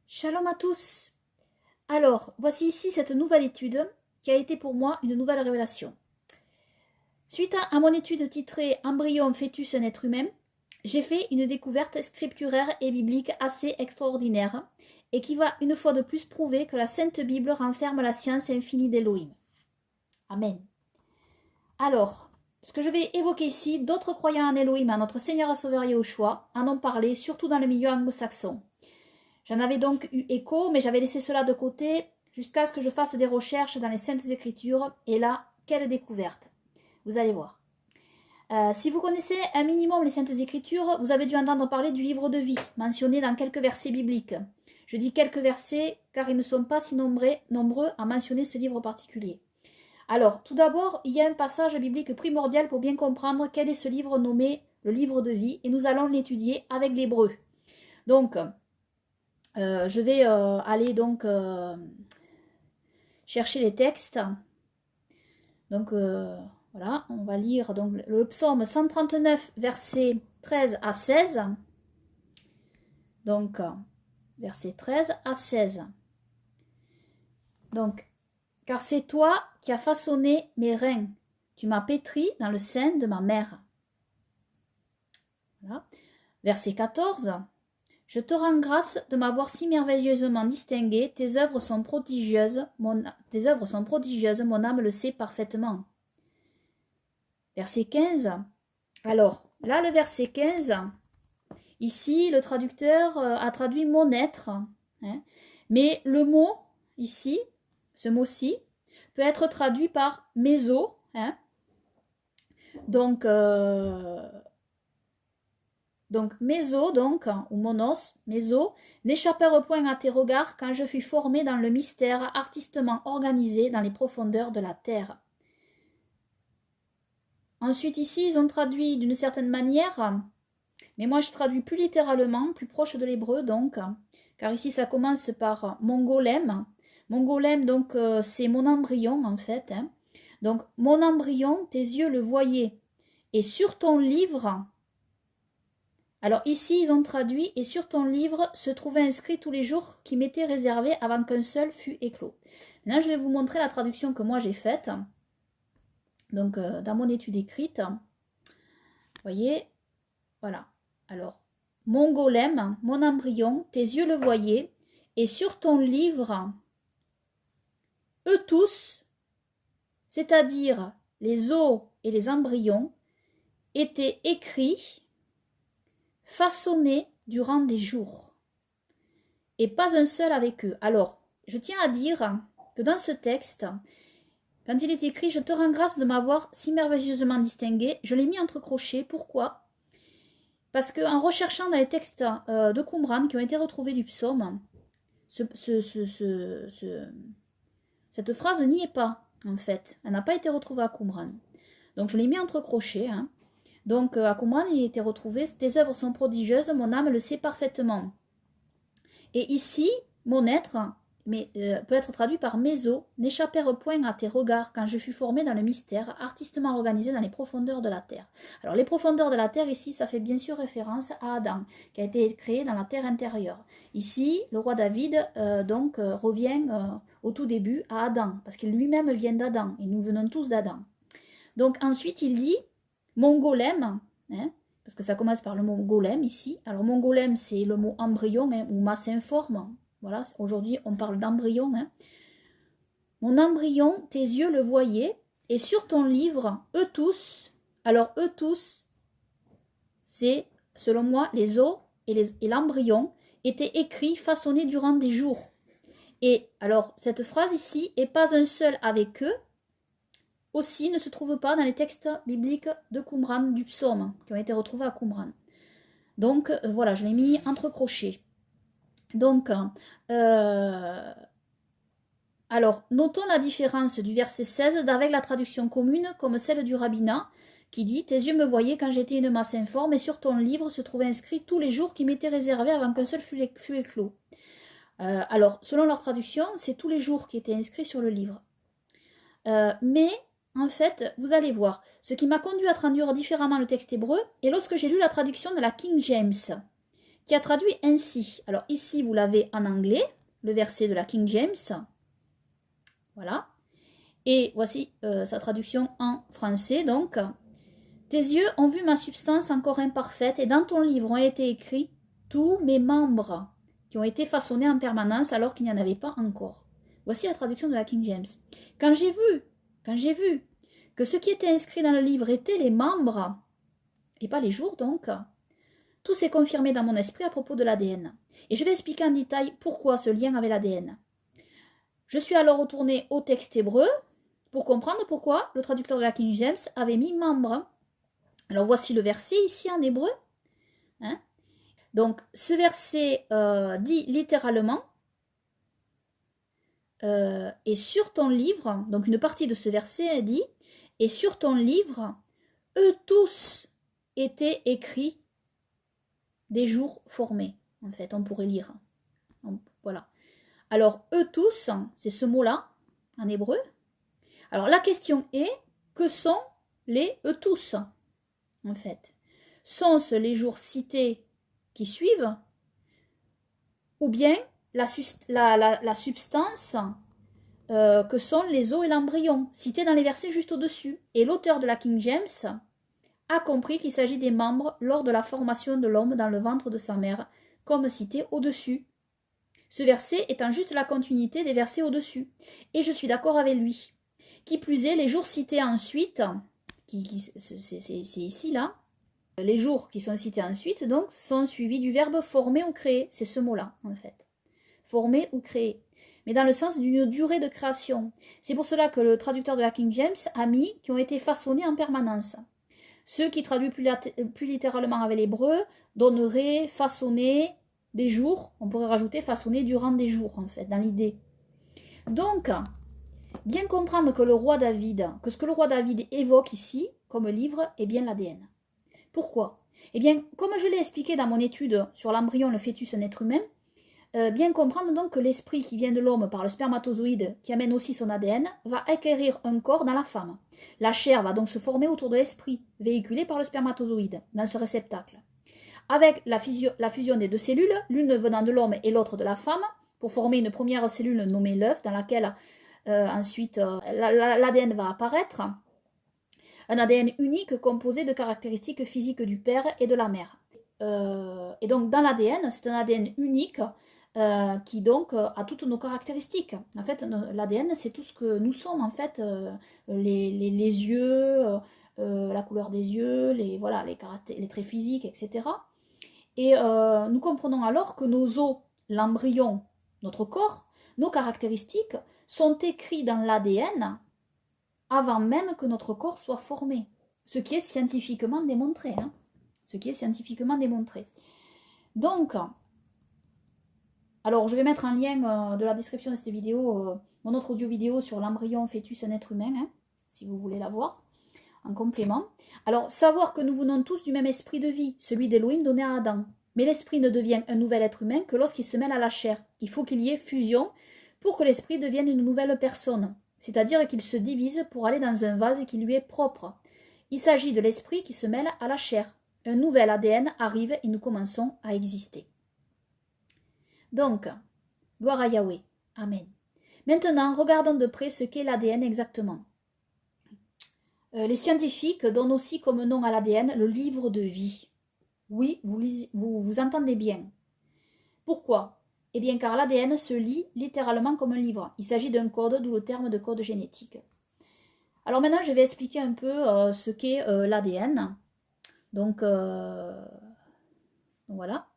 Shalom à tous. Alors, voici ici cette nouvelle étude qui a été pour moi une nouvelle révélation. Suite à mon étude titrée Embryon, fœtus, un être humain, j'ai fait une découverte scripturaire et biblique assez extraordinaire et qui va une fois de plus prouver que la Sainte Bible renferme la science infinie d'Élohim. Amen. Alors, ce que je vais évoquer ici, d'autres croyants en Élohim, à notre Seigneur et Sauveur Yahushua, en ont parlé, surtout dans le milieu anglo-saxon. J'en avais donc eu écho, mais j'avais laissé cela de côté jusqu'à ce que je fasse des recherches dans les Saintes Écritures. Et là, quelle découverte! Vous allez voir. Si vous connaissez un minimum les Saintes Écritures, vous avez dû entendre parler du livre de vie, mentionné dans quelques versets bibliques. Je dis quelques versets car ils ne sont pas si nombreux à mentionner ce livre particulier. Alors, tout d'abord, il y a un passage biblique primordial pour bien comprendre quel est ce livre nommé le livre de vie, et nous allons l'étudier avec l'hébreu. Donc, je vais aller donc chercher les textes. Donc voilà, on va lire donc le psaume 139, versets 13 à 16. Donc, versets 13 à 16. Donc, car c'est toi qui as façonné mes reins. Tu m'as pétri dans le sein de ma mère. Voilà. Verset 14. Je te rends grâce de m'avoir si merveilleusement distingué. Tes œuvres sont prodigieuses, mon âme le sait parfaitement. Verset 15. Alors, là, le verset 15, ici, le traducteur a traduit mon être. Hein, mais le mot, ici, ce mot-ci, peut être traduit par méso. Hein, donc méso, ou monos, méso, n'échappèrent point à tes regards quand je fus formé dans le mystère artistement organisé dans les profondeurs de la terre. Ensuite ici, ils ont traduit d'une certaine manière, mais moi je traduis plus littéralement, plus proche de l'hébreu donc, car ici ça commence par mon golem. Mon golem donc c'est mon embryon en fait. Hein. Donc mon embryon, tes yeux le voyaient, et sur ton livre... Alors ici, ils ont traduit « Et sur ton livre se trouvaient inscrits tous les jours qui m'étaient réservés avant qu'un seul fût éclos. » Maintenant, je vais vous montrer la traduction que moi j'ai faite. Donc, dans mon étude écrite, vous voyez, voilà. Alors, mon golem, mon embryon, tes yeux le voyaient, et sur ton livre, eux tous, c'est-à-dire les os et les embryons, étaient écrits, façonnés durant des jours, et pas un seul avec eux. Alors, je tiens à dire que dans ce texte, quand il est écrit « Je te rends grâce de m'avoir si merveilleusement distingué », je l'ai mis entre crochets. Pourquoi? Parce qu'en recherchant dans les textes de Qumran qui ont été retrouvés du psaume, cette phrase n'y est pas, en fait. Elle n'a pas été retrouvée à Qumran. Donc, je l'ai mis entre crochets. Hein. Donc, à Qumran, il a été retrouvé « Tes œuvres sont prodigieuses, mon âme le sait parfaitement ». Et ici, mon être, peut être traduit par méso, n'échappèrent point à tes regards quand je fus formé dans le mystère, artistement organisé dans les profondeurs de la terre. Alors, les profondeurs de la terre, ici, ça fait bien sûr référence à Adam, qui a été créé dans la terre intérieure. Ici, le roi David, revient au tout début à Adam, parce qu'il lui-même vient d'Adam, et nous venons tous d'Adam. Donc, ensuite, il dit, mon golem, hein, parce que ça commence par le mot golem ici. Alors mon golem, c'est le mot embryon hein, ou masse informe. Voilà, aujourd'hui on parle d'embryon. Hein. Mon embryon, tes yeux le voyaient, et sur ton livre, eux tous, alors eux tous, c'est selon moi les os et l'embryon étaient écrits, façonnés durant des jours. Et alors cette phrase ici, et pas un seul avec eux, aussi ne se trouve pas dans les textes bibliques de Qumran, du psaume, qui ont été retrouvés à Qumran. Donc, voilà, je l'ai mis entre crochets. Donc, alors, notons la différence du verset 16 avec la traduction commune, comme celle du rabbinat, qui dit « Tes yeux me voyaient quand j'étais une masse informe, et sur ton livre se trouvaient inscrits tous les jours qui m'étaient réservés avant qu'un seul fût éclos. » Alors, selon leur traduction, c'est tous les jours qui étaient inscrits sur le livre. Mais... En fait, vous allez voir, ce qui m'a conduit à traduire différemment le texte hébreu est lorsque j'ai lu la traduction de la King James, qui a traduit ainsi. Alors ici, vous l'avez en anglais, le verset de la King James. Voilà. Et voici sa traduction en français. Donc, tes yeux ont vu ma substance encore imparfaite et dans ton livre ont été écrits tous mes membres qui ont été façonnés en permanence alors qu'il n'y en avait pas encore. Voici la traduction de la King James. Quand j'ai vu que ce qui était inscrit dans le livre étaient les membres, et pas les jours donc, tout s'est confirmé dans mon esprit à propos de l'ADN. Et je vais expliquer en détail pourquoi ce lien avec l'ADN. Je suis alors retournée au texte hébreu pour comprendre pourquoi le traducteur de la King James avait mis membres. Alors voici le verset ici en hébreu. Hein? Donc ce verset dit littéralement et sur ton livre, donc une partie de ce verset dit et sur ton livre, eux tous étaient écrits des jours formés. En fait, on pourrait lire. Voilà. Alors eux tous, c'est ce mot-là en hébreu. Alors la question est, que sont les eux tous en fait? Sont-ce les jours cités qui suivent ou bien la substance que sont les os et l'embryon, cités dans les versets juste au-dessus? Et l'auteur de la King James a compris qu'il s'agit des membres lors de la formation de l'homme dans le ventre de sa mère, comme cité au-dessus. Ce verset étant juste la continuité des versets au-dessus. Et je suis d'accord avec lui. Qui plus est, les jours cités ensuite, c'est ici, là, les jours qui sont cités ensuite, donc, sont suivis du verbe former ou créer. C'est ce mot-là, en fait. Former ou créer. Mais dans le sens d'une durée de création. C'est pour cela que le traducteur de la King James a mis qui ont été façonnés en permanence. Ceux qui traduisent plus littéralement avec l'hébreu donneraient façonner des jours. On pourrait rajouter façonner durant des jours, en fait, dans l'idée. Donc, bien comprendre que ce que le roi David évoque ici, comme livre, est bien l'ADN. Pourquoi? Eh bien, comme je l'ai expliqué dans mon étude sur l'embryon, le fœtus, un être humain, bien comprendre donc que l'esprit qui vient de l'homme par le spermatozoïde, qui amène aussi son ADN, va acquérir un corps dans la femme. La chair va donc se former autour de l'esprit, véhiculé par le spermatozoïde, dans ce réceptacle. Avec la fusion des deux cellules, l'une venant de l'homme et l'autre de la femme, pour former une première cellule nommée l'œuf, dans laquelle ensuite l'ADN va apparaître. Un ADN unique composé de caractéristiques physiques du père et de la mère. Et donc dans l'ADN, c'est un ADN unique qui donc a toutes nos caractéristiques. En fait, l'ADN, c'est tout ce que nous sommes, en fait, les yeux, la couleur des yeux, les traits physiques, etc. Et nous comprenons alors que nos os, l'embryon, notre corps, nos caractéristiques sont écrits dans l'ADN avant même que notre corps soit formé. Ce qui est scientifiquement démontré. Hein. Ce qui est scientifiquement démontré. Donc, alors je vais mettre en lien de la description de cette vidéo, mon autre audio vidéo sur l'embryon fœtus un être humain, hein, si vous voulez la voir, en complément. Alors, savoir que nous venons tous du même esprit de vie, celui d'Elohim donné à Adam. Mais l'esprit ne devient un nouvel être humain que lorsqu'il se mêle à la chair. Il faut qu'il y ait fusion pour que l'esprit devienne une nouvelle personne. C'est-à-dire qu'il se divise pour aller dans un vase qui lui est propre. Il s'agit de l'esprit qui se mêle à la chair. Un nouvel ADN arrive et nous commençons à exister. Donc, gloire à Yahweh. Amen. Maintenant, regardons de près ce qu'est l'ADN exactement. Les scientifiques donnent aussi comme nom à l'ADN le livre de vie. Oui, vous entendez bien. Pourquoi? Eh bien, car l'ADN se lit littéralement comme un livre. Il s'agit d'un code, d'où le terme de code génétique. Alors maintenant, je vais expliquer un peu ce qu'est l'ADN. Donc, voilà.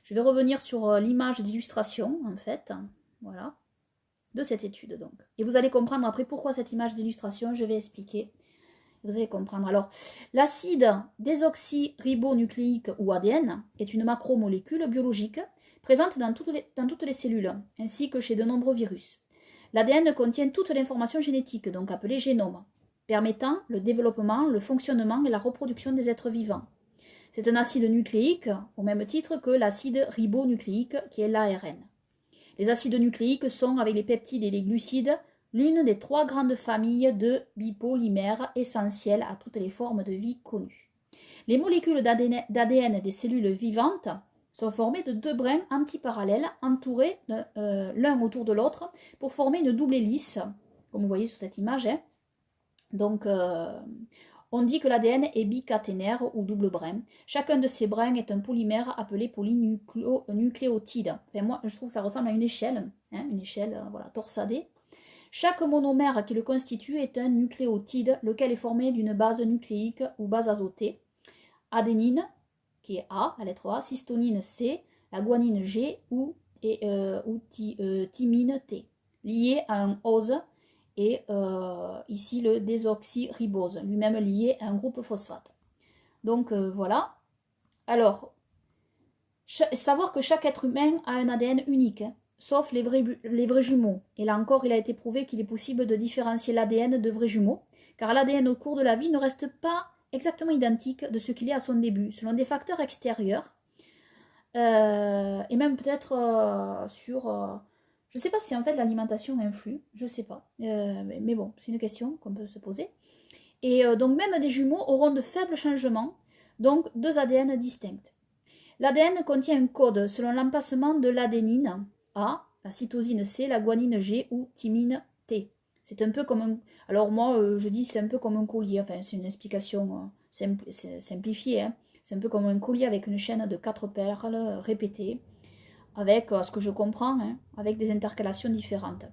Je vais revenir sur l'image d'illustration, en fait. Voilà. De cette étude, donc. Et vous allez comprendre après pourquoi cette image d'illustration, je vais expliquer. Vous allez comprendre. Alors, l'acide désoxyribonucléique ou ADN est une macromolécule biologique présente dans toutes les cellules, ainsi que chez de nombreux virus. L'ADN contient toute l'information génétique, donc appelée génome, permettant le développement, le fonctionnement et la reproduction des êtres vivants. C'est un acide nucléique, au même titre que l'acide ribonucléique, qui est l'ARN. Les acides nucléiques sont, avec les peptides et les glucides, l'une des 3 grandes familles de bipolymères essentielles à toutes les formes de vie connues. Les molécules d'ADN des cellules vivantes sont formés de 2 brins antiparallèles entourés l'un autour de l'autre pour former une double hélice, comme vous voyez sur cette image. Hein. Donc, on dit que l'ADN est bicaténaire ou double brin. Chacun de ces brins est un polymère appelé polynucléotide. Enfin, moi, je trouve que ça ressemble à une échelle, hein, une échelle voilà, torsadée. Chaque monomère qui le constitue est un nucléotide, lequel est formé d'une base nucléique ou base azotée. Adénine, qui est A, la lettre A, cystonine C, la guanine G ou thymine T, lié à un ose, et ici le désoxyribose, lui-même lié à un groupe phosphate. Donc voilà. Alors, savoir que chaque être humain a un ADN unique, hein, sauf les vrais jumeaux. Et là encore, il a été prouvé qu'il est possible de différencier l'ADN de vrais jumeaux, car l'ADN au cours de la vie ne reste pas exactement identique de ce qu'il est à son début, selon des facteurs extérieurs, et même peut-être sur... je ne sais pas si en fait l'alimentation influe, je ne sais pas, mais bon, c'est une question qu'on peut se poser. Et donc même des jumeaux auront de faibles changements, donc 2 ADN distincts. L'ADN contient un code selon l'emplacement de l'adénine A, la cytosine C, la guanine G ou thymine T. C'est un peu comme un... Alors moi, je dis c'est un peu comme un collier, enfin c'est une explication simplifiée. Hein. C'est un peu comme un collier avec une chaîne de 4 perles répétées, avec, ce que je comprends, hein, avec des intercalations différentes.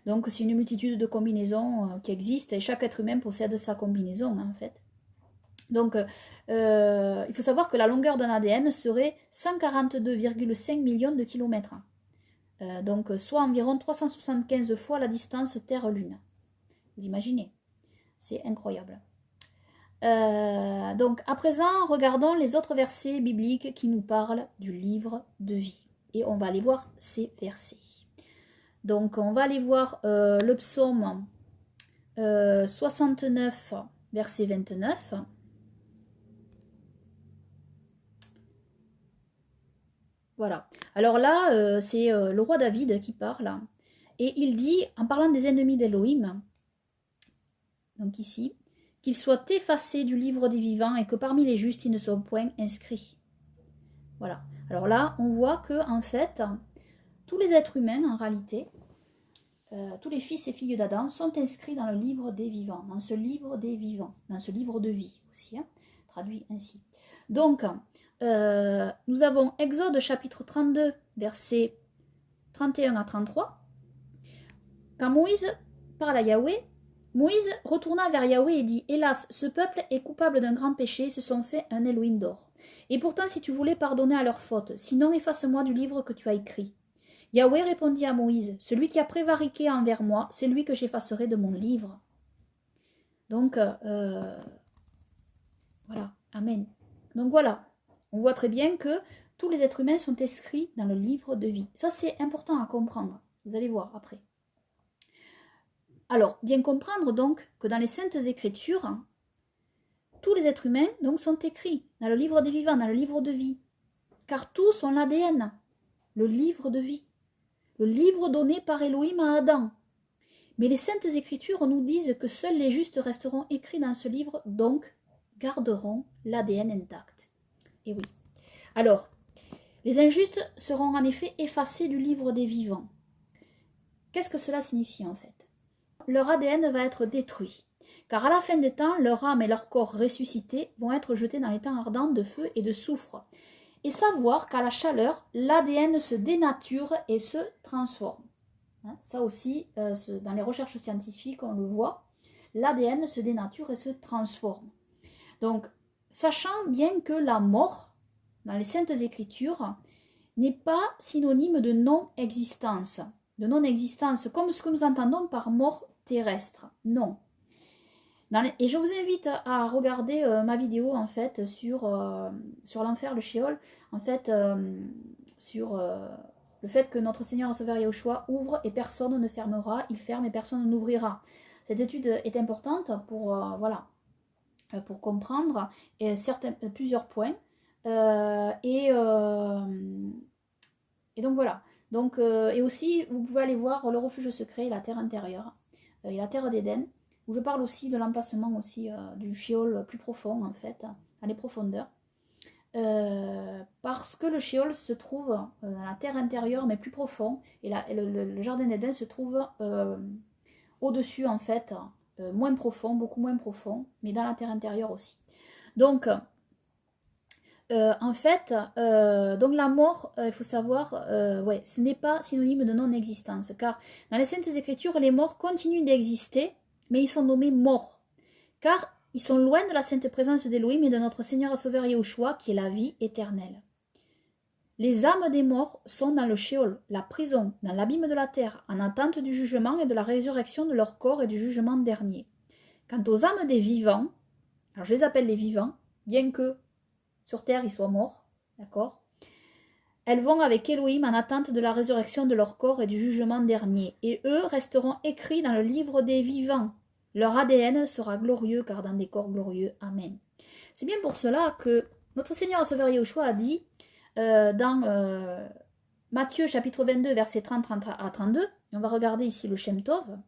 Donc c'est une multitude de combinaisons qui existent, et chaque être humain possède sa combinaison, hein, en fait. Donc, il faut savoir que la longueur d'un ADN serait 142,5 millions de kilomètres. Donc, soit environ 375 fois la distance Terre-Lune. Vous imaginez? C'est incroyable. Donc, à présent, regardons les autres versets bibliques qui nous parlent du livre de vie. Et on va aller voir ces versets. Donc, on va aller voir le psaume 69, verset 29. Voilà. Alors là, c'est le roi David qui parle. Et il dit, en parlant des ennemis d'Élohim, donc ici, qu'ils soient effacés du livre des vivants et que parmi les justes, ils ne soient point inscrits. Voilà. Alors là, on voit que, en fait, tous les êtres humains, en réalité, tous les fils et filles d'Adam sont inscrits dans le livre des vivants, dans ce livre des vivants, dans ce livre de vie aussi, hein, traduit ainsi. Donc, nous avons Exode chapitre 32, versets 31 à 33. Quand Moïse parle à Yahweh, Moïse retourna vers Yahweh et dit « Hélas, ce peuple est coupable d'un grand péché, ils se sont fait un Elohim d'or. Et pourtant, si tu voulais pardonner à leurs fautes, sinon efface-moi du livre que tu as écrit. » Yahweh répondit à Moïse « Celui qui a prévariqué envers moi, c'est lui que j'effacerai de mon livre. » Donc, voilà, Amen. Donc voilà. On voit très bien que tous les êtres humains sont inscrits dans le livre de vie. Ça, c'est important à comprendre. Vous allez voir après. Alors, bien comprendre donc que dans les Saintes Écritures, tous les êtres humains donc, sont écrits dans le livre des vivants, dans le livre de vie. Car tous ont l'ADN, le livre de vie. Le livre donné par Elohim à Adam. Mais les Saintes Écritures nous disent que seuls les justes resteront écrits dans ce livre, donc garderont l'ADN intact. Et oui. Alors, les injustes seront en effet effacés du livre des vivants. Qu'est-ce que cela signifie en fait? Leur ADN va être détruit, car à la fin des temps, leur âme et leur corps ressuscités vont être jetés dans les temps ardents de feu et de soufre. Et savoir qu'à la chaleur, l'ADN se dénature et se transforme. Hein, ça aussi, dans les recherches scientifiques, on le voit. L'ADN se dénature et se transforme. Donc, sachant bien que la mort, dans les Saintes Écritures, n'est pas synonyme de non-existence. De non-existence, comme ce que nous entendons par mort terrestre. Non. Et je vous invite à regarder ma vidéo, en fait, sur l'enfer, le Sheol, en fait, sur le fait que notre Seigneur et Sauveur Yahushua ouvre et personne ne fermera, il ferme et personne n'ouvrira. Cette étude est importante pour, voilà, pour comprendre plusieurs points. Et donc voilà. Donc, et aussi, vous pouvez aller voir le refuge secret et la terre intérieure et la terre d'Éden, où je parle aussi de l'emplacement aussi du Sheol plus profond, en fait, dans les profondeurs. parce que le Sheol se trouve dans la terre intérieure, mais plus profond, et le jardin d'Éden se trouve au-dessus, en fait, moins profond, beaucoup moins profond, mais dans la terre intérieure aussi. Donc, en fait, donc la mort, il faut savoir, ouais, ce n'est pas synonyme de non-existence, car dans les Saintes Écritures, les morts continuent d'exister, mais ils sont nommés morts, car ils sont loin de la sainte présence d'Élohim et de notre Seigneur Sauveur Yahushua, qui est la vie éternelle. Les âmes des morts sont dans le Sheol, la prison, dans l'abîme de la terre, en attente du jugement et de la résurrection de leur corps et du jugement dernier. Quant aux âmes des vivants, alors je les appelle les vivants, bien que sur terre ils soient morts, d'accord ? Elles vont avec Elohim en attente de la résurrection de leur corps et du jugement dernier, et eux resteront écrits dans le livre des vivants. Leur ADN sera glorieux, car dans des corps glorieux. Amen. C'est bien pour cela que notre Seigneur Sauveur Yahushua a dit dans Matthieu chapitre 22, versets 30 à 32, et on va regarder ici le Shem Tov.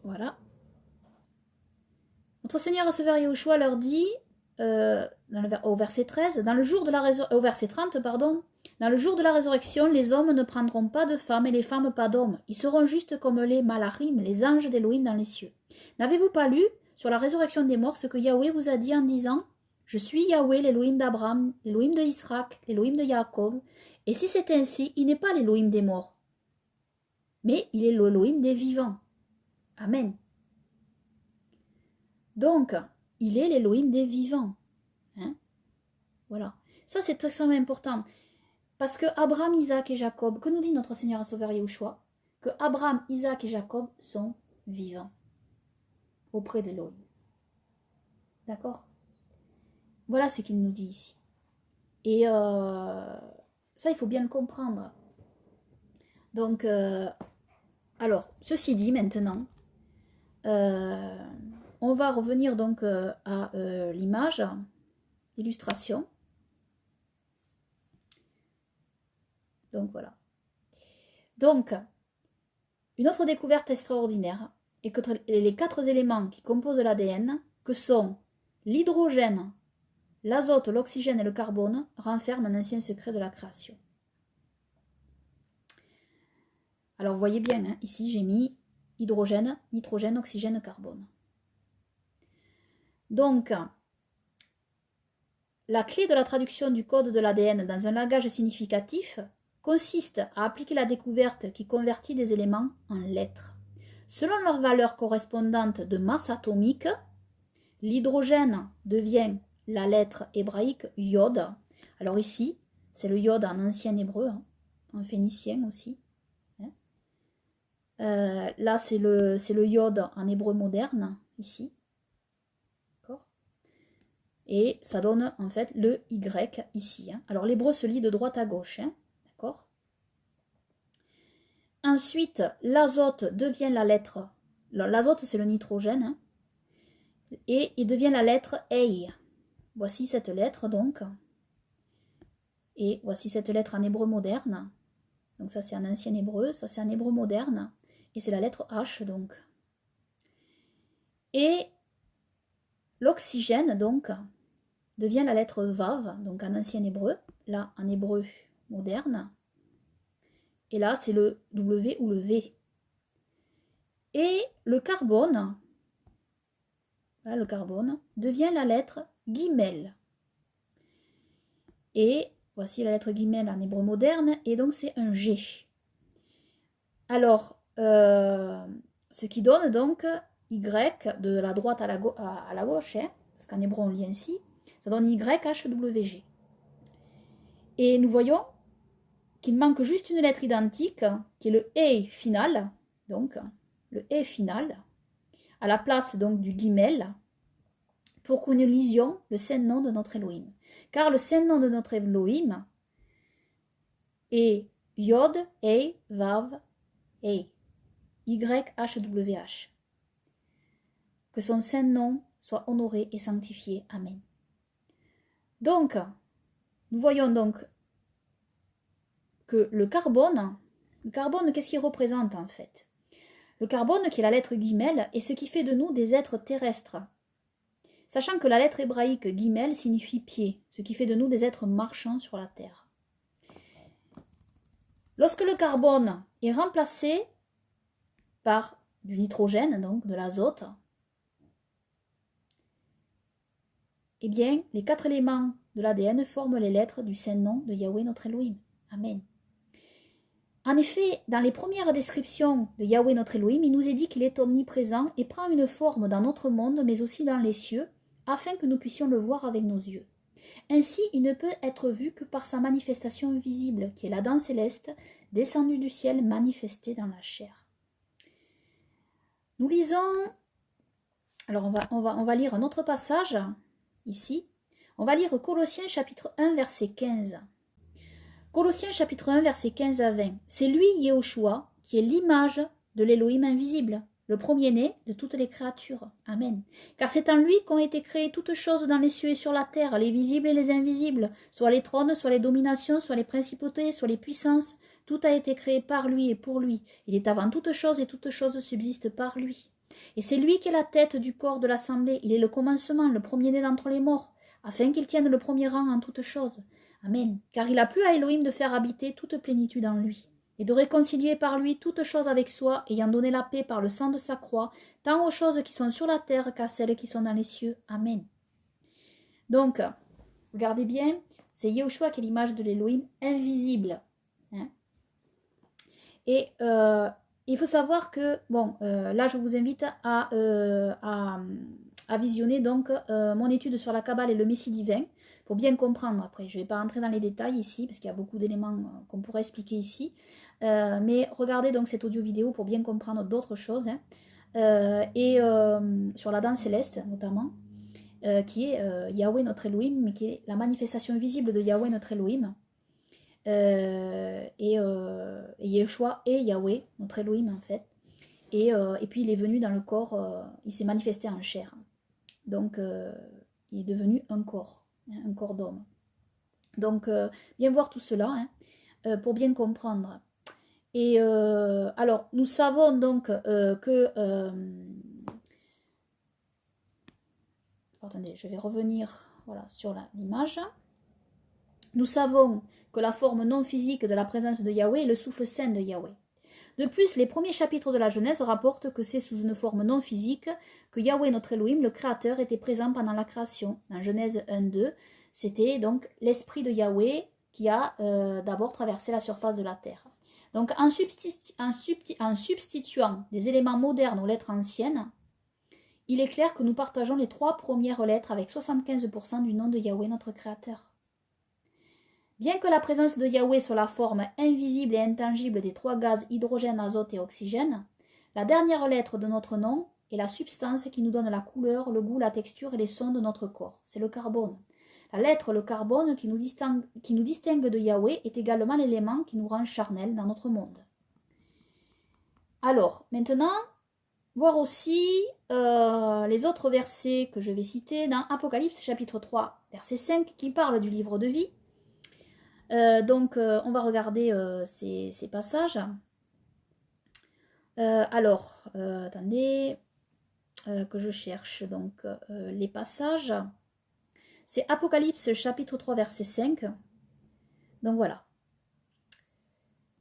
Voilà. Notre Seigneur Sauveur Yahushua leur dit, au verset 13, au verset 30, pardon, dans le jour de la résurrection, les hommes ne prendront pas de femmes et les femmes pas d'hommes. Ils seront juste comme les malachim, les anges d'Élohim dans les cieux. N'avez-vous pas lu sur la résurrection des morts ce que Yahweh vous a dit en disant « Je suis Yahweh, l'Élohim d'Abraham, l'Élohim de Israël, l'Élohim de Jacob. » Et si c'est ainsi, il n'est pas l'Élohim des morts, mais il est l'Élohim des vivants. Amen. Donc, il est l'Élohim des vivants. Hein? Voilà. Ça, c'est extrêmement important. Parce que Abraham, Isaac et Jacob, que nous dit notre Seigneur et Sauveur Yahushua, que Abraham, Isaac et Jacob sont vivants auprès d'Élohim. D'accord? Voilà ce qu'il nous dit ici. Et ça, il faut bien le comprendre. Donc, alors, ceci dit maintenant, on va revenir donc à l'image, l'illustration. Donc voilà. Donc, une autre découverte extraordinaire est que les 4 éléments qui composent l'ADN, que sont l'hydrogène, l'azote, l'oxygène et le carbone, renferment un ancien secret de la création. Alors vous voyez bien, hein, ici j'ai mis hydrogène, nitrogène, oxygène, carbone. Donc, la clé de la traduction du code de l'ADN dans un langage significatif consiste à appliquer la découverte qui convertit des éléments en lettres. Selon leur valeur correspondante de masse atomique, l'hydrogène devient la lettre hébraïque Yod. Alors ici, c'est le Yod en ancien hébreu, hein, en phénicien aussi. Hein. Là, c'est le Yod en hébreu moderne, ici. Et ça donne en fait le Y ici. Hein. Alors l'hébreu se lit de droite à gauche. Hein. D'accord ? Ensuite, l'azote devient la lettre. L'azote, c'est le nitrogène. Hein. Et il devient la lettre Ei. Voici cette lettre donc. Et voici cette lettre en hébreu moderne. Donc ça, c'est en ancien hébreu. Ça, c'est en hébreu moderne. Et c'est la lettre H donc. Et l'oxygène donc devient la lettre Vav, donc en ancien hébreu, là en hébreu moderne. Et là, c'est le W ou le V. Et le carbone, voilà, le carbone, devient la lettre Gimel. Et voici la lettre Gimel en hébreu moderne, et donc c'est un G. Alors, ce qui donne donc Y de la droite à la gauche, hein, parce qu'en hébreu on lit ainsi, ça donne YHWG. Et nous voyons qu'il manque juste une lettre identique, qui est le E final, donc le E final, à la place donc du Gimel, pour que nous lisions le saint nom de notre Elohim. Car le saint nom de notre Elohim est Yod, E, Vav, E, YHWH. Que son saint nom soit honoré et sanctifié. Amen. Donc, nous voyons donc que le carbone, qu'est-ce qu'il représente en fait? Le carbone, qui est la lettre Gimel, est ce qui fait de nous des êtres terrestres. Sachant que la lettre hébraïque guimel signifie pied, ce qui fait de nous des êtres marchants sur la terre. Lorsque le carbone est remplacé par du nitrogène, donc de l'azote, eh bien, les 4 éléments de l'ADN forment les lettres du Saint-Nom de Yahweh notre Elohim. Amen. En effet, dans les premières descriptions de Yahweh notre Elohim, il nous est dit qu'il est omniprésent et prend une forme dans notre monde, mais aussi dans les cieux, afin que nous puissions le voir avec nos yeux. Ainsi, il ne peut être vu que par sa manifestation visible, qui est l'Adam céleste, descendu du ciel, manifesté dans la chair. Nous lisons, alors on va lire un autre passage, ici. On va lire Colossiens chapitre 1, verset 15. Colossiens chapitre 1, verset 15 à 20. C'est lui, Yehoshua, qui est l'image de l'Élohim invisible, le premier-né de toutes les créatures. Amen. Car c'est en lui qu'ont été créées toutes choses dans les cieux et sur la terre, les visibles et les invisibles, soit les trônes, soit les dominations, soit les principautés, soit les puissances. Tout a été créé par lui et pour lui. Il est avant toute chose et toute chose subsiste par lui. Et c'est lui qui est la tête du corps de l'assemblée. Il est le commencement, le premier-né d'entre les morts, afin qu'il tienne le premier rang en toutes choses. Amen. Car il a plu à Elohim de faire habiter toute plénitude en lui, et de réconcilier par lui toutes choses avec soi, ayant donné la paix par le sang de sa croix, tant aux choses qui sont sur la terre qu'à celles qui sont dans les cieux. Amen. Donc, regardez bien, c'est Yehoshua qui est l'image de l'Elohim invisible. Hein? Et il faut savoir que, bon, là je vous invite à visionner donc mon étude sur la Kabbale et le Messie divin, pour bien comprendre après. Je ne vais pas rentrer dans les détails ici, parce qu'il y a beaucoup d'éléments qu'on pourrait expliquer ici. Mais regardez donc cette audio vidéo pour bien comprendre d'autres choses. Hein. Sur la danse céleste, notamment, qui est Yahweh notre Elohim, mais qui est la manifestation visible de Yahweh notre Elohim. Et Yeshua est Yahweh notre Elohim, en fait. Et puis il est venu dans le corps, il s'est manifesté en chair. Donc, il est devenu un corps d'homme. Donc, bien voir tout cela, hein, pour bien comprendre. Et alors, nous savons donc que... attendez, je vais revenir voilà, sur l'image. Nous savons que la forme non physique de la présence de Yahweh est le souffle saint de Yahweh. De plus, les premiers chapitres de la Genèse rapportent que c'est sous une forme non physique que Yahweh notre Elohim, le Créateur, était présent pendant la création. Dans Genèse 1-2, c'était donc l'esprit de Yahweh qui a d'abord traversé la surface de la terre. Donc en substituant des éléments modernes aux lettres anciennes, il est clair que nous partageons les 3 premières lettres avec 75% du nom de Yahweh notre Créateur. Bien que la présence de Yahweh soit la forme invisible et intangible des 3 gaz hydrogène, azote et oxygène, la dernière lettre de notre nom est la substance qui nous donne la couleur, le goût, la texture et les sons de notre corps. C'est le carbone. La lettre, le carbone, qui nous distingue de Yahweh, est également l'élément qui nous rend charnel dans notre monde. Alors, maintenant, voir aussi les autres versets que je vais citer dans Apocalypse chapitre 3, verset 5, qui parle du livre de vie. Donc, on va regarder ces passages. Attendez, que je cherche donc les passages. C'est Apocalypse chapitre 3, verset 5. Donc voilà.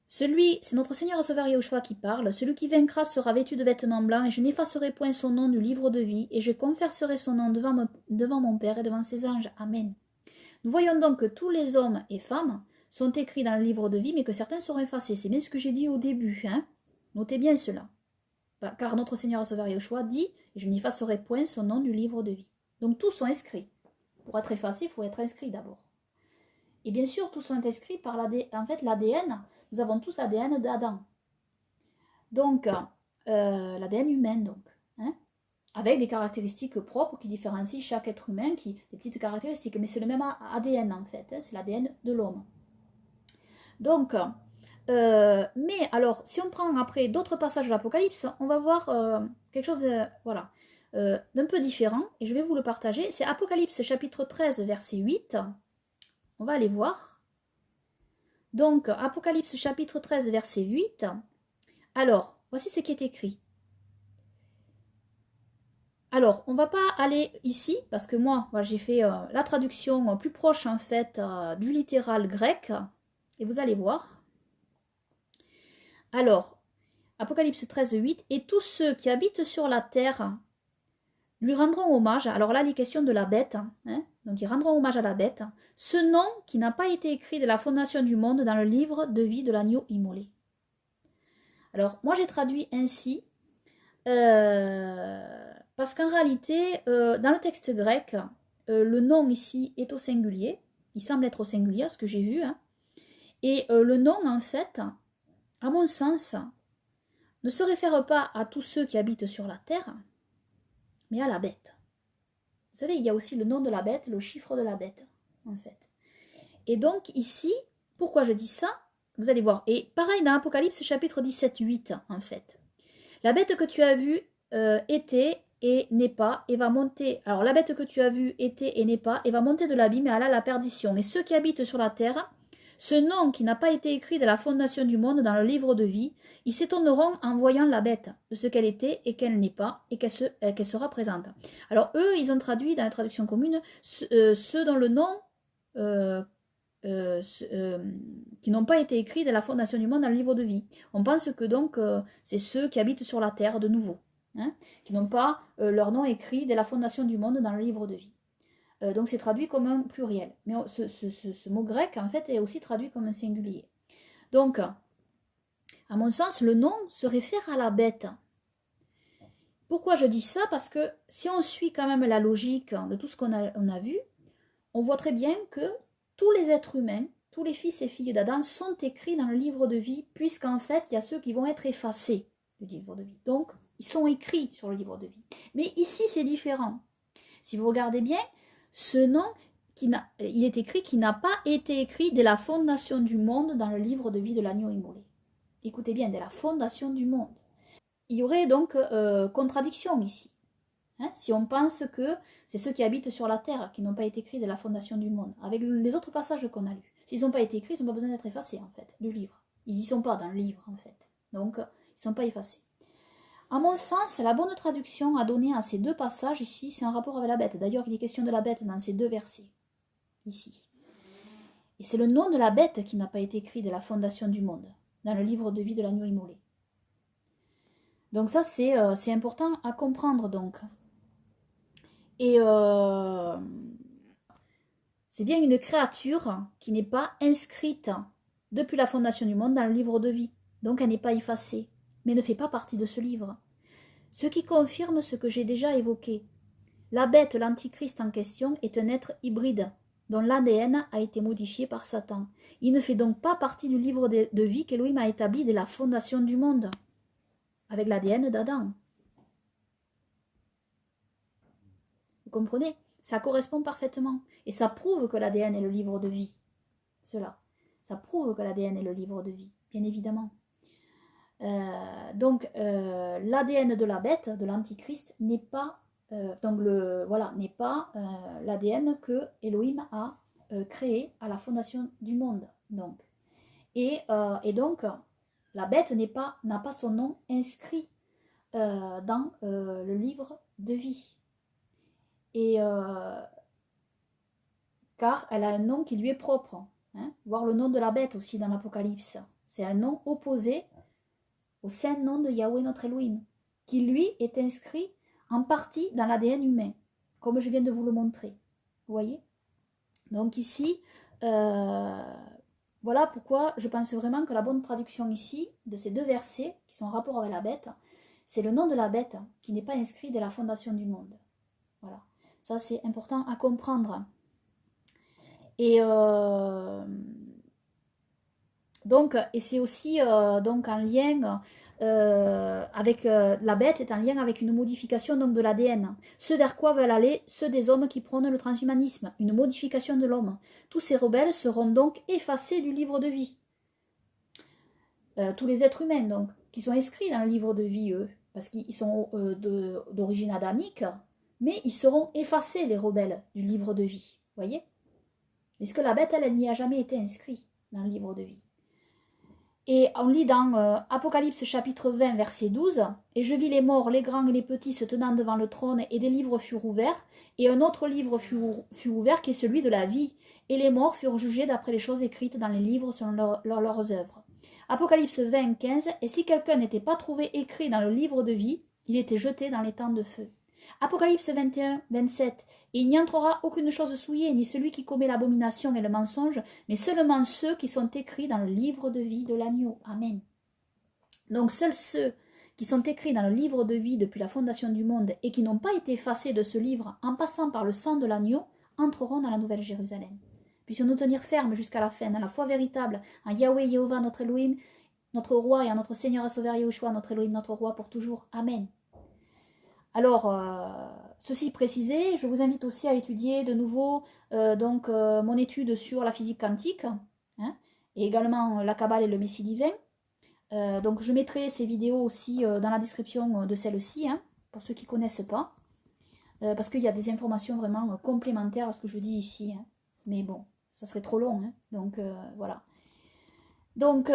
C'est notre Seigneur et Sauveur Yehoshua qui parle. Celui qui vaincra sera vêtu de vêtements blancs, et je n'effacerai point son nom du livre de vie, et je confesserai son nom devant mon Père et devant ses anges. Amen. Nous voyons donc que tous les hommes et femmes sont écrits dans le livre de vie, mais que certains seront effacés. C'est bien ce que j'ai dit au début. Hein. Notez bien cela. Car notre Seigneur et Sauveur Yehoshua dit « Je n'effacerai point son nom du livre de vie ». Donc tous sont inscrits. Pour être effacé, il faut être inscrit d'abord. Et bien sûr, tous sont inscrits par l'ADN. Nous avons tous l'ADN d'Adam. Donc, l'ADN humain, donc. Hein, avec des caractéristiques propres qui différencient chaque être humain, des petites caractéristiques. Mais c'est le même ADN, en fait. Hein, c'est l'ADN de l'homme. Donc, mais alors, si on prend après d'autres passages de l'Apocalypse, on va voir quelque chose d'un peu différent. Et je vais vous le partager. C'est Apocalypse chapitre 13, verset 8. On va aller voir. Donc, Apocalypse chapitre 13, verset 8. Alors, voici ce qui est écrit. Alors, on va pas aller ici, parce que moi, j'ai fait la traduction plus proche, en fait, du littéral grec, et vous allez voir. Alors, Apocalypse 13, 8, « Et tous ceux qui habitent sur la terre lui rendront hommage. » Alors là, il est question de la bête, hein, donc ils rendront hommage à la bête. « Ce nom qui n'a pas été écrit de la fondation du monde dans le livre de vie de l'agneau immolé. » Alors, moi, j'ai traduit ainsi, parce qu'en réalité, dans le texte grec, le nom ici est au singulier. Il semble être au singulier, ce que j'ai vu. Hein. Et le nom, en fait, à mon sens, ne se réfère pas à tous ceux qui habitent sur la terre, mais à la bête. Vous savez, il y a aussi le nom de la bête, le chiffre de la bête, en fait. Et donc, ici, pourquoi je dis ça? Vous allez voir. Et pareil dans Apocalypse chapitre 17, 8, en fait. La bête que tu as vue était et n'est pas et va monter. Alors, la bête que tu as vue était et n'est pas et va monter de l'abîme et aller à la perdition. Et ceux qui habitent sur la terre, ce nom qui n'a pas été écrit de la fondation du monde dans le livre de vie, ils s'étonneront en voyant la bête de ce qu'elle était et qu'elle n'est pas et qu'elle sera présente. Alors, eux, ils ont traduit dans la traduction commune ceux dont le nom qui n'ont pas été écrits de la fondation du monde dans le livre de vie. On pense que donc c'est ceux qui habitent sur la terre de nouveau, hein, qui n'ont pas leur nom écrit de la fondation du monde dans le livre de vie. Donc c'est traduit comme un pluriel. Mais ce mot grec, en fait, est aussi traduit comme un singulier. Donc, à mon sens, le nom se réfère à la bête. Pourquoi je dis ça? Parce que si on suit quand même la logique de tout ce qu'on a vu, on voit très bien que tous les êtres humains, tous les fils et filles d'Adam sont écrits dans le livre de vie, puisqu'en fait, il y a ceux qui vont être effacés du livre de vie. Donc, ils sont écrits sur le livre de vie. Mais ici, c'est différent. Si vous regardez bien, ce nom, il est écrit qui n'a pas été écrit dès la fondation du monde dans le livre de vie de l'agneau immolé. Écoutez bien, dès la fondation du monde. Il y aurait donc contradiction ici. Hein, si on pense que c'est ceux qui habitent sur la terre qui n'ont pas été écrits de la fondation du monde, avec les autres passages qu'on a lus. S'ils n'ont pas été écrits, ils n'ont pas besoin d'être effacés, en fait, du livre. Ils n'y sont pas dans le livre, en fait. Donc, ils ne sont pas effacés. À mon sens, la bonne traduction à donner à ces deux passages ici, c'est en rapport avec la bête. D'ailleurs, il est question de la bête dans ces deux versets, ici. Et c'est le nom de la bête qui n'a pas été écrit de la fondation du monde, dans le livre de vie de l'agneau immolé. Donc ça, c'est important à comprendre, donc. Et c'est bien une créature qui n'est pas inscrite depuis la fondation du monde dans le livre de vie. Donc elle n'est pas effacée, mais ne fait pas partie de ce livre. Ce qui confirme ce que j'ai déjà évoqué. La bête, l'antichrist en question, est un être hybride, dont l'ADN a été modifié par Satan. Il ne fait donc pas partie du livre de vie qu'Elohim a établi dès la fondation du monde, avec l'ADN d'Adam. Vous comprenez? Ça correspond parfaitement. Et ça prouve que l'ADN est le livre de vie. Cela. Ça prouve que l'ADN est le livre de vie, bien évidemment. Donc, l'ADN de la bête, de l'antichrist, n'est pas n'est pas l'ADN que Elohim a créé à la fondation du monde. Donc. Et donc, la bête n'a pas son nom inscrit dans le livre de vie. Et car elle a un nom qui lui est propre. Hein, voir le nom de la bête aussi dans l'Apocalypse. C'est un nom opposé au saint nom de Yahweh notre Elohim, qui lui est inscrit en partie dans l'ADN humain, comme je viens de vous le montrer. Vous voyez? Donc ici, voilà pourquoi je pense vraiment que la bonne traduction ici, de ces deux versets, qui sont en rapport avec la bête, c'est le nom de la bête qui n'est pas inscrit dès la fondation du monde. Voilà. Ça, c'est important à comprendre. Et c'est aussi donc en lien avec la bête est en lien avec une modification donc de l'ADN. Ce vers quoi veulent aller ceux des hommes qui prônent le transhumanisme, une modification de l'homme. Tous ces rebelles seront donc effacés du livre de vie. Tous les êtres humains donc qui sont inscrits dans le livre de vie, eux, parce qu'ils sont d'origine adamique, mais ils seront effacés, les rebelles, du livre de vie. Voyez? Est-ce que la bête, elle n'y a jamais été inscrite dans le livre de vie? Et on lit dans Apocalypse chapitre 20, verset 12, « Et je vis les morts, les grands et les petits se tenant devant le trône, et des livres furent ouverts, et un autre livre fut ouvert, qui est celui de la vie. Et les morts furent jugés d'après les choses écrites dans les livres selon leurs œuvres. » Apocalypse 20, 15, « Et si quelqu'un n'était pas trouvé écrit dans le livre de vie, il était jeté dans les temps de feu. » Apocalypse 21, 27, « Et il n'y entrera aucune chose souillée, ni celui qui commet l'abomination et le mensonge, mais seulement ceux qui sont écrits dans le livre de vie de l'agneau. » Amen. Donc seuls ceux qui sont écrits dans le livre de vie depuis la fondation du monde et qui n'ont pas été effacés de ce livre en passant par le sang de l'agneau, entreront dans la nouvelle Jérusalem. Puissions-nous tenir ferme jusqu'à la fin, dans la foi véritable, en Yahweh, Jéhovah, notre Elohim, notre roi, et en notre Seigneur et Sauveur Yahushua, notre Elohim, notre roi, pour toujours. Amen. Alors, ceci précisé, je vous invite aussi à étudier de nouveau mon étude sur la physique quantique, hein, et également la Kabbale et le Messie divin. Donc je mettrai ces vidéos aussi dans la description de celle-ci, hein, pour ceux qui ne connaissent pas, parce qu'il y a des informations vraiment complémentaires à ce que je dis ici, hein. Mais bon, ça serait trop long, hein, donc voilà. Donc,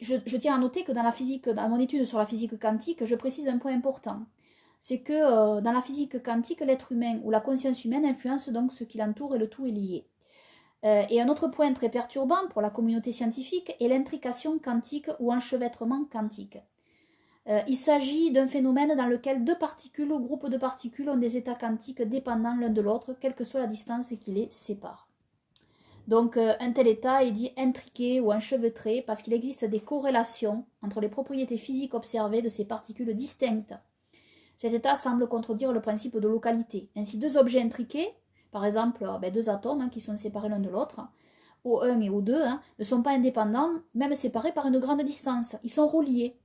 je tiens à noter que dans mon étude sur la physique quantique, je précise un point important. C'est que dans la physique quantique, l'être humain ou la conscience humaine influence donc ce qui l'entoure et le tout est lié. Et un autre point très perturbant pour la communauté scientifique est l'intrication quantique ou enchevêtrement quantique. Il s'agit d'un phénomène dans lequel deux particules ou groupes de particules ont des états quantiques dépendants l'un de l'autre, quelle que soit la distance qui les sépare. Donc un tel état est dit intriqué ou enchevêtré parce qu'il existe des corrélations entre les propriétés physiques observées de ces particules distinctes. Cet état semble contredire le principe de localité. Ainsi, deux objets intriqués, par exemple deux atomes, hein, qui sont séparés l'un de l'autre, O1 et O2, hein, ne sont pas indépendants, même séparés par une grande distance. Ils sont reliés.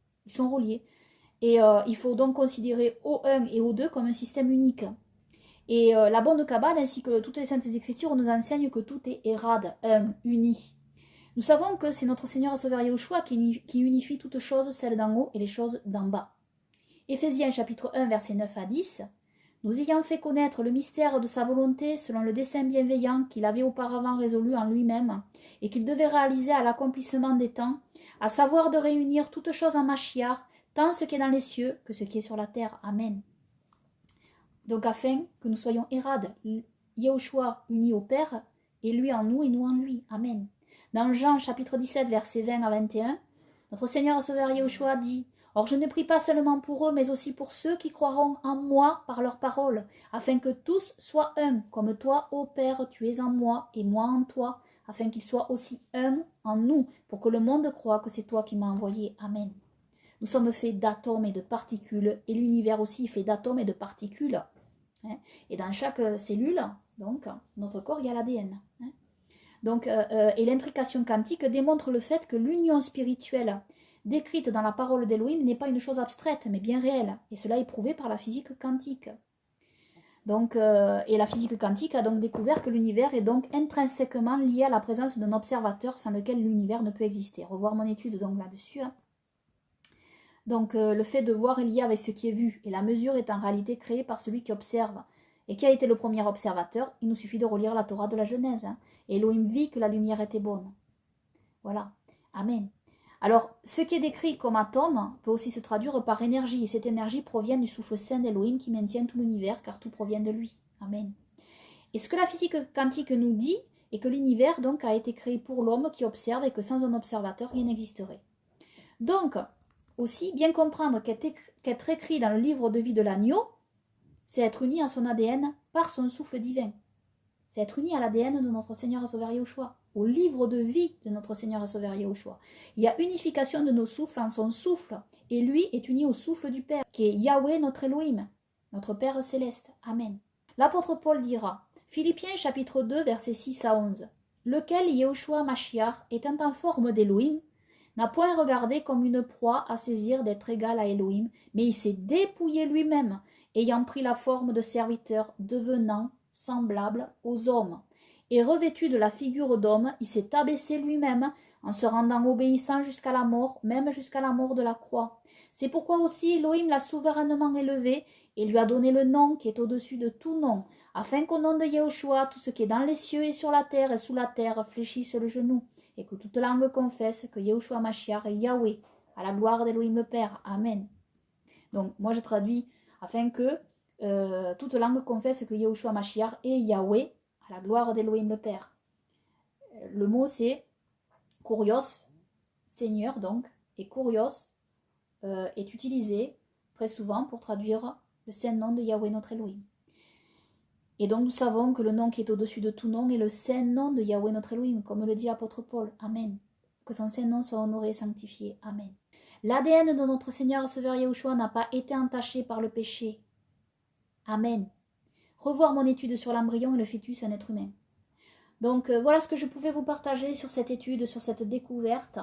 Et il faut donc considérer O1 et O2 comme un système unique. Et la bonne Kabbale ainsi que toutes les saintes écritures nous enseignent que tout est érad, un, uni. Nous savons que c'est notre Seigneur et Sauveur Yahushua qui unifie toutes choses, celles d'en haut et les choses d'en bas. Éphésiens chapitre 1 versets 9 à 10. Nous ayant fait connaître le mystère de sa volonté selon le dessein bienveillant qu'il avait auparavant résolu en lui-même et qu'il devait réaliser à l'accomplissement des temps, à savoir de réunir toutes choses en Mashiach, tant ce qui est dans les cieux que ce qui est sur la terre. Amen. Donc afin que nous soyons érad, Yahushua uni au Père, et lui en nous et nous en lui. Amen. Dans Jean chapitre 17 versets 20 à 21, notre Seigneur et Sauveur Yahushua dit « Or je ne prie pas seulement pour eux, mais aussi pour ceux qui croiront en moi par leur parole, afin que tous soient un, comme toi, ô Père, tu es en moi et moi en toi, afin qu'ils soient aussi un en nous, pour que le monde croie que c'est toi qui m'as envoyé. Amen. » Nous sommes faits d'atomes et de particules, et l'univers aussi est fait d'atomes et de particules. Et dans chaque cellule, donc, notre corps, il y a l'ADN. Donc, et l'intrication quantique démontre le fait que l'union spirituelle décrite dans la parole d'Elohim n'est pas une chose abstraite, mais bien réelle. Et cela est prouvé par la physique quantique. Donc, et la physique quantique a donc découvert que l'univers est donc intrinsèquement lié à la présence d'un observateur sans lequel l'univers ne peut exister. Revoir mon étude donc là-dessus. Donc le fait de voir est lié avec ce qui est vu, et la mesure est en réalité créée par celui qui observe. Et qui a été le premier observateur? Il nous suffit de relire la Torah de la Genèse. Et Elohim vit que la lumière était bonne. Voilà. Amen. Alors, ce qui est décrit comme atome peut aussi se traduire par énergie, et cette énergie provient du souffle saint d'Elohim qui maintient tout l'univers, car tout provient de lui. Amen. Et ce que la physique quantique nous dit est que l'univers donc a été créé pour l'homme qui observe et que sans un observateur, rien n'existerait. Donc, aussi, bien comprendre qu'être écrit dans le livre de vie de l'agneau, c'est être uni à son ADN par son souffle divin. C'est être uni à l'ADN de notre Seigneur et Sauveur Yahushua, au livre de vie de notre Seigneur et Sauveur Yahushua. Il y a unification de nos souffles en son souffle, et lui est uni au souffle du Père, qui est Yahweh notre Elohim, notre Père céleste. Amen. L'apôtre Paul dira, Philippiens chapitre 2, versets 6 à 11, « Lequel Yahushua Mashiach, étant en forme d'Elohim, n'a point regardé comme une proie à saisir d'être égal à Elohim, mais il s'est dépouillé lui-même, ayant pris la forme de serviteur, devenant semblable aux hommes. Et revêtu de la figure d'homme, il s'est abaissé lui-même, en se rendant obéissant jusqu'à la mort, même jusqu'à la mort de la croix. C'est pourquoi aussi Elohim l'a souverainement élevé, et lui a donné le nom qui est au-dessus de tout nom, afin qu'au nom de Yahushua, tout ce qui est dans les cieux et sur la terre et sous la terre fléchisse le genou, et que toute langue confesse que Yahushua Mashiach est Yahweh, à la gloire d'Elohim le Père. Amen. Donc, moi je traduis, afin que toute langue confesse que Yahushua Mashiach est Yahweh, à la gloire d'Elohim le Père. Le mot c'est Kurios, Seigneur donc, et Kurios est utilisé très souvent pour traduire le saint nom de Yahweh notre Elohim. Et donc nous savons que le nom qui est au-dessus de tout nom est le saint nom de Yahweh notre Elohim, comme le dit l'apôtre Paul. Amen. Que son saint nom soit honoré et sanctifié. Amen. L'ADN de notre Seigneur Sauveur Yahushua n'a pas été entaché par le péché. Amen. Revoir mon étude sur l'embryon et le fœtus, un être humain. Donc voilà ce que je pouvais vous partager sur cette étude, sur cette découverte,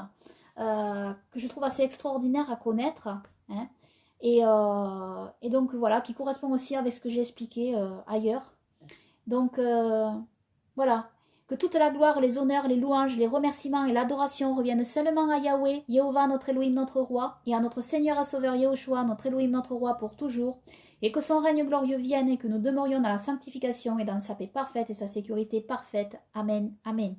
que je trouve assez extraordinaire à connaître. Hein, et donc voilà, qui correspond aussi avec ce que j'ai expliqué ailleurs. Donc voilà, que toute la gloire, les honneurs, les louanges, les remerciements et l'adoration reviennent seulement à Yahweh, Yehovah, notre Elohim, notre roi, et à notre Seigneur et Sauveur Yahushua, notre Elohim, notre roi, pour toujours, et que son règne glorieux vienne et que nous demeurions dans la sanctification et dans sa paix parfaite et sa sécurité parfaite. Amen. Amen.